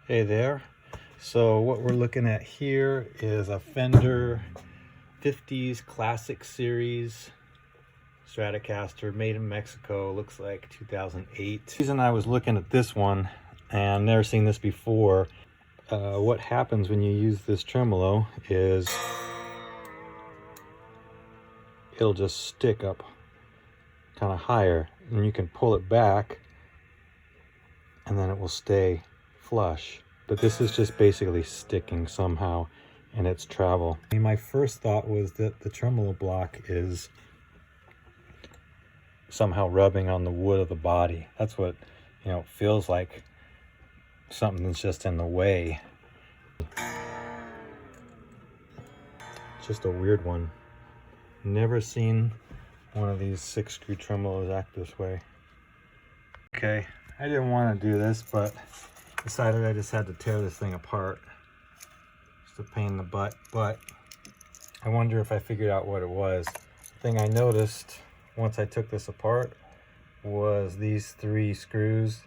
Hey there. So what we're looking at here is a Fender 50s Classic Series Stratocaster made in Mexico. Looks like 2008. The reason I was looking at this one, and never seen this before, what happens when you use this tremolo is it'll just stick up kind of higher, and you can pull it back and then it will stay flush. But this is just basically sticking somehow in its travel. I mean, my first thought was that the tremolo block is somehow rubbing on the wood of the body. That's what, it feels like something's just in the way. Just a weird one. Never seen one of these 6-screw tremolos act this way. Okay, I didn't want to do this, but decided I just had to tear this thing apart. Just a pain in the butt, but I wonder if I figured out what it was. The thing I noticed once I took this apart was these 3 screws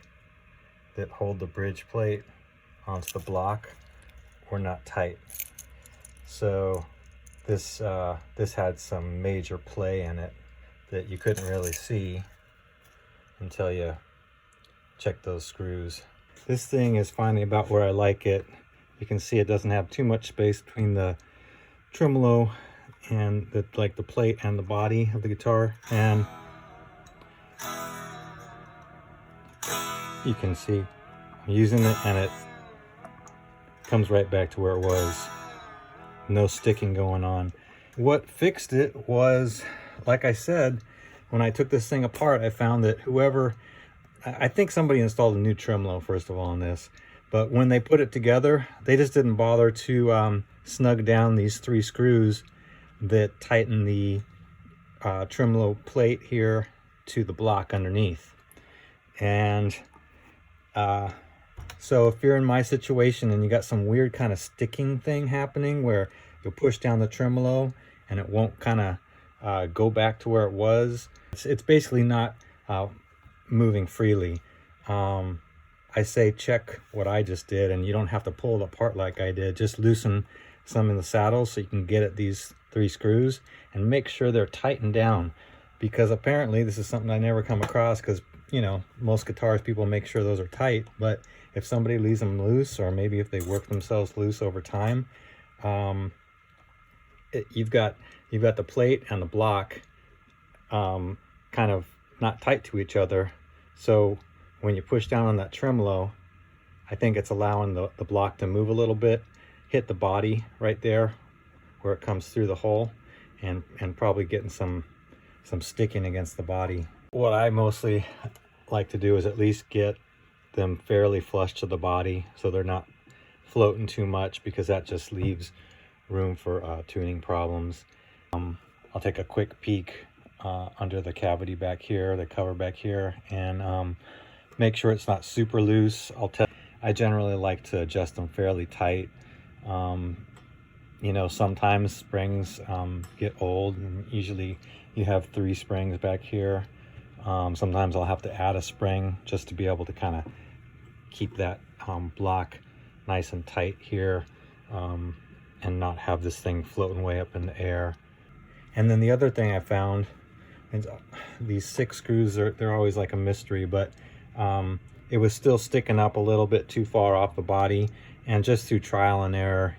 that hold the bridge plate onto the block were not tight. So this had some major play in it that you couldn't really see until you check those screws. This thing is finally about where I like it. You can see it doesn't have too much space between the tremolo and the plate and the body of the guitar, and you can see I'm using it and it comes right back to where it was. No sticking going on. What fixed it was, like I said, when I took this thing apart, I found that I think somebody installed a new tremolo first of all on this, but when they put it together, they just didn't bother to snug down these 3 screws that tighten the tremolo plate here to the block underneath. And so if you're in my situation and you got some weird kind of sticking thing happening where you'll push down the tremolo and it won't kind of go back to where it was, it's basically not moving freely. I say check what I just did, and you don't have to pull it apart like I did. Just loosen some in the saddle so you can get at these 3 screws and make sure they're tightened down, because apparently this is something I never come across, because most guitars people make sure those are tight, but if somebody leaves them loose, or maybe if they work themselves loose over time, you've got the plate and the block kind of not tight to each other. So when you push down on that tremolo, I think it's allowing the block to move a little bit, hit the body right there where it comes through the hole, and probably getting some sticking against the body. What I mostly like to do is at least get them fairly flush to the body so they're not floating too much, because that just leaves room for tuning problems. I'll take a quick peek under the cavity back here, the cover back here, and make sure it's not super loose. I generally like to adjust them fairly tight. Sometimes springs get old, and usually you have 3 springs back here. Sometimes I'll have to add a spring just to be able to kind of keep that block nice and tight here, and not have this thing floating way up in the air. And then the other thing I found, and these 6 screws, they're always like a mystery, but it was still sticking up a little bit too far off the body, and just through trial and error,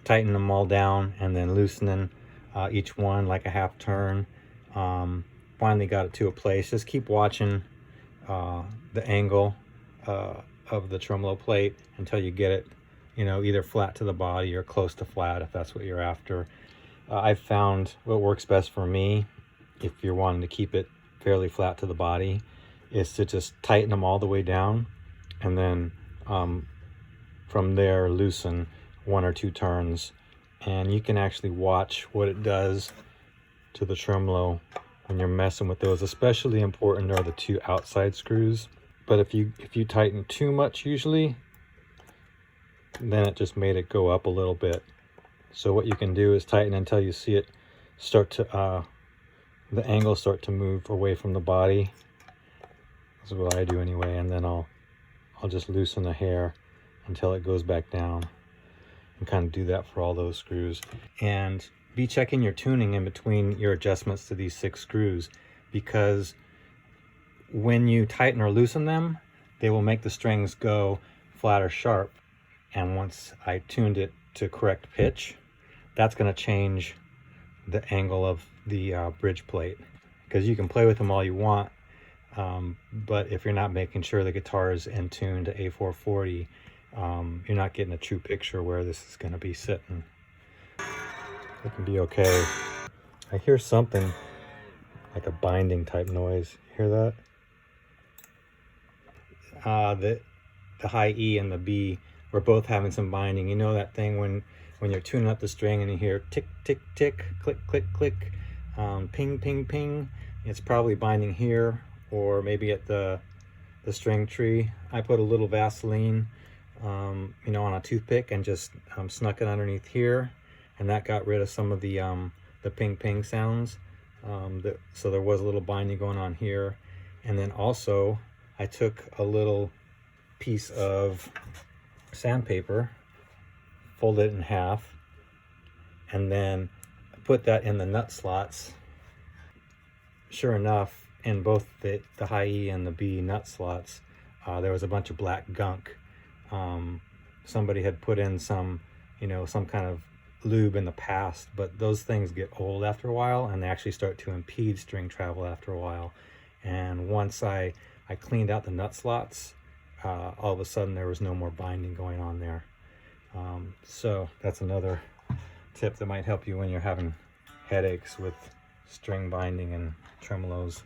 tightening them all down and then loosening each one like a half turn, finally got it to a place. Just keep watching the angle of the tremolo plate until you get it either flat to the body or close to flat, if that's what you're after. I've found what works best for me, if you're wanting to keep it fairly flat to the body, is to just tighten them all the way down, and then from there loosen 1 or 2 turns, and you can actually watch what it does to the tremolo when you're messing with those. Especially important are the 2 outside screws, but if you tighten too much, usually then it just made it go up a little bit. So what you can do is tighten until you see it start to the angle start to move away from the body. That's what I do anyway, and then I'll I'll just loosen the hair until it goes back down, and kind of do that for all those screws. And be checking your tuning in between your adjustments to these 6 screws, because when you tighten or loosen them, they will make the strings go flat or sharp. And once I tuned it to correct pitch, that's going to change the angle of the bridge plate. Because you can play with them all you want, but if you're not making sure the guitar is in tune to A440, you're not getting a true picture where this is going to be sitting. It can be okay. I hear something like a binding type noise. Hear that? The high E and the B were both having some binding. You know that thing when you're tuning up the string and you hear tick, tick, tick, click, click, click, ping, ping, ping. It's probably binding here, or maybe at the string tree. I put a little Vaseline, you know, on a toothpick and just snuck it underneath here, and that got rid of some of the ping, ping sounds. So there was a little binding going on here. And then also I took a little piece of sandpaper, folded it in half, and then put that in the nut slots. Sure enough, in both the high E and the B nut slots, there was a bunch of black gunk. Somebody had put in some, you know, some kind of lube in the past, but those things get old after a while, and they actually start to impede string travel after a while. And once I cleaned out the nut slots, all of a sudden there was no more binding going on there. So that's another tip that might help you when you're having headaches with string binding and tremolos.